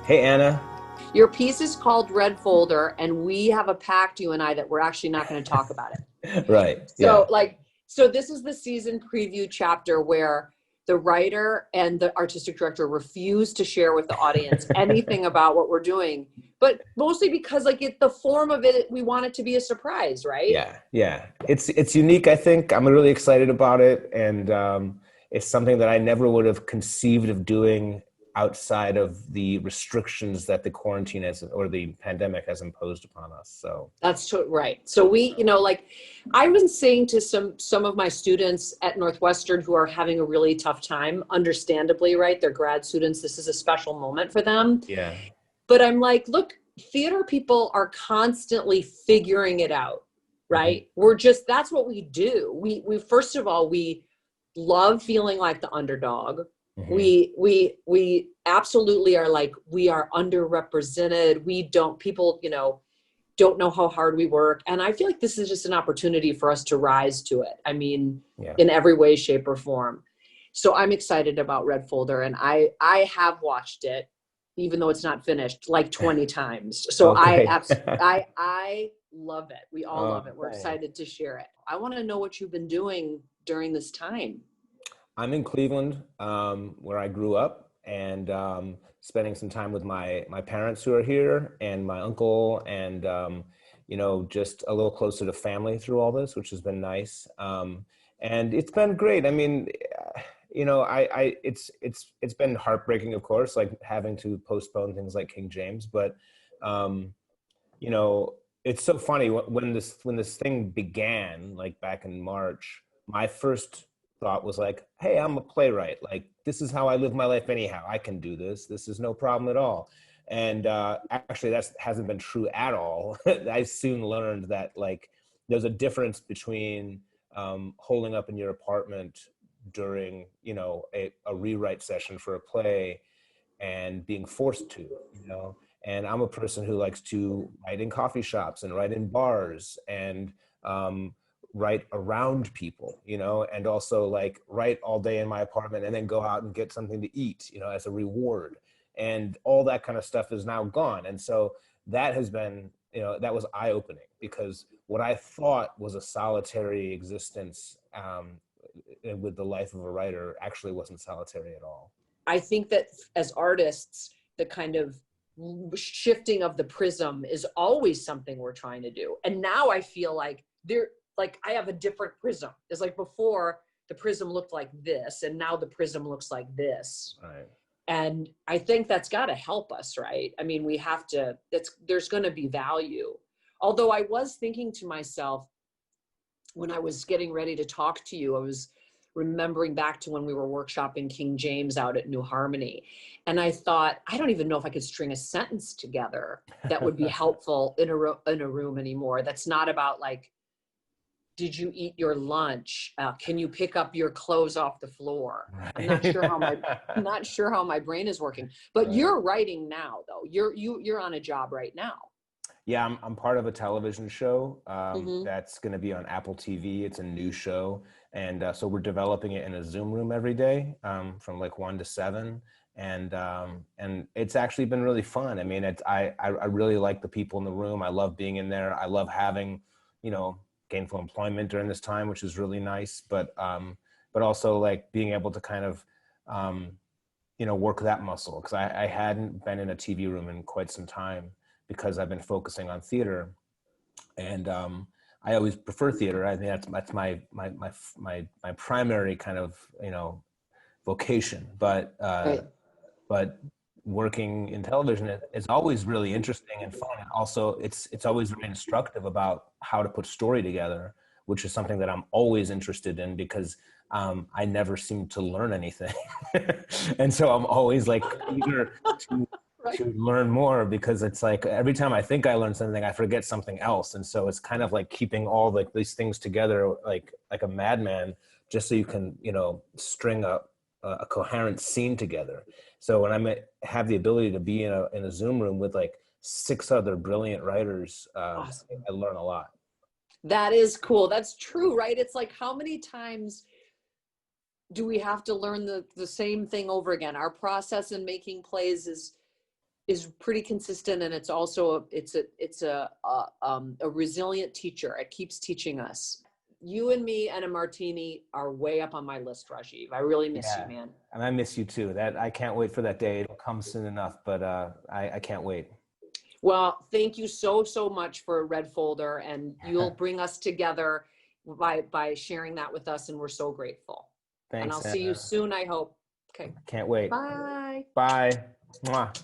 Hey, Anna. Your piece is called Red Folder, and we have a pact, you and I, that we're actually not going to talk about it. Right. So, Yeah. so this is the season preview chapter where the writer and the artistic director refuse to share with the audience anything about what we're doing, but mostly because, the form of it, we want it to be a surprise, right? Yeah. Yeah. It's unique, I think. I'm really excited about it. And it's something that I never would have conceived of doing outside of the restrictions that the quarantine has or the pandemic has imposed upon us. So, Right. So I was saying to some of my students at Northwestern who are having a really tough time, understandably, right? They're grad students. This is a special moment for them. yeah. But I'm like, look, theater people are constantly figuring it out, Mhm. right? That's what we do. We first of all, we love feeling like the underdog. Mhm. We absolutely are like, we are underrepresented. We don't, people, don't know how hard we work. And I feel like this is just an opportunity for us to rise to it. I mean, Yeah. in every way, shape, or form. So I'm excited about Red Folder, and I have watched it, even though it's not finished, like 20 times. So Oh, great. I love it. We all Oh, love it. We're thanks. excited to share it. I want to know what you've been doing during this time. I'm in Cleveland, where I grew up, and spending some time with my parents who are here, and my uncle, and just a little closer to family through all this, which has been nice. And it's been great. I mean, it's been heartbreaking, of course, like having to postpone things like King James, but um, you know, it's so funny when this thing began, like back in March. My first thought was like, "Hey, I'm a playwright. Like, this is how I live my life anyhow. I can do this. This is no problem at all." And actually, that hasn't been true at all. I soon learned that like there's a difference between holding up in your apartment during a rewrite session for a play and being forced to, you know. And I'm a person who likes to write in coffee shops and write in bars and um, write around people, and also like write all day in my apartment and then go out and get something to eat, as a reward. And all that kind of stuff is now gone. And so that has been, that was eye opening because what I thought was a solitary existence with the life of a writer actually wasn't solitary at all. I think that as artists, the kind of shifting of the prism is always something we're trying to do. And now I feel like I have a different prism. It's like before the prism looked like this, and now the prism looks like this. Right. And I think that's got to help us, right? I mean, we have to, there's going to be value. Although I was thinking to myself, when I was getting ready to talk to you, I was remembering back to when we were workshopping King James out at New Harmony. And I thought, I don't even know if I could string a sentence together that would be helpful in a room anymore. That's not about like, did you eat your lunch? Can you pick up your clothes off the floor? I'm not Right. sure how my I'm not sure how my brain is working. But Right. you're writing now, though. You're on a job right now. Yeah, I'm part of a television show Mm-hmm. that's going to be on Apple TV. It's a new show, and so we're developing it in a Zoom room every day from like 1 to 7, and it's actually been really fun. I mean, I really like the people in the room. I love being in there. I love having, gainful employment during this time, which is really nice. But also like being able to kind of work that muscle because I hadn't been in a TV room in quite some time because I've been focusing on theater, and I always prefer theater. I think that's my primary kind of vocation. Right. But working in television is always really interesting and fun. And also, it's always very instructive about how to put story together, which is something that I'm always interested in because I never seem to learn anything, and so I'm always like eager to Right. to learn more because it's like every time I think I learned something, I forget something else, and so it's kind of like keeping all like these things together, like a madman, just so you can string a coherent scene together. So when have the ability to be in a Zoom room with like 6 other brilliant writers, Awesome. I learn a lot. That is cool. That's true, right? It's like, how many times do we have to learn the same thing over again? Our process in making plays is is pretty consistent, and it's also a resilient teacher. It keeps teaching us. You and me and a martini are way up on my list, Rajiv. I really miss you, man. And I miss you too. That I can't wait for that day. It'll come soon enough, but I can't wait. Well, thank you so much for Red Folder, and you'll bring us together by sharing that with us, and we're so grateful. Thanks. And I'll see you soon, I hope. Okay. Can't wait. Bye. Bye. Mwah.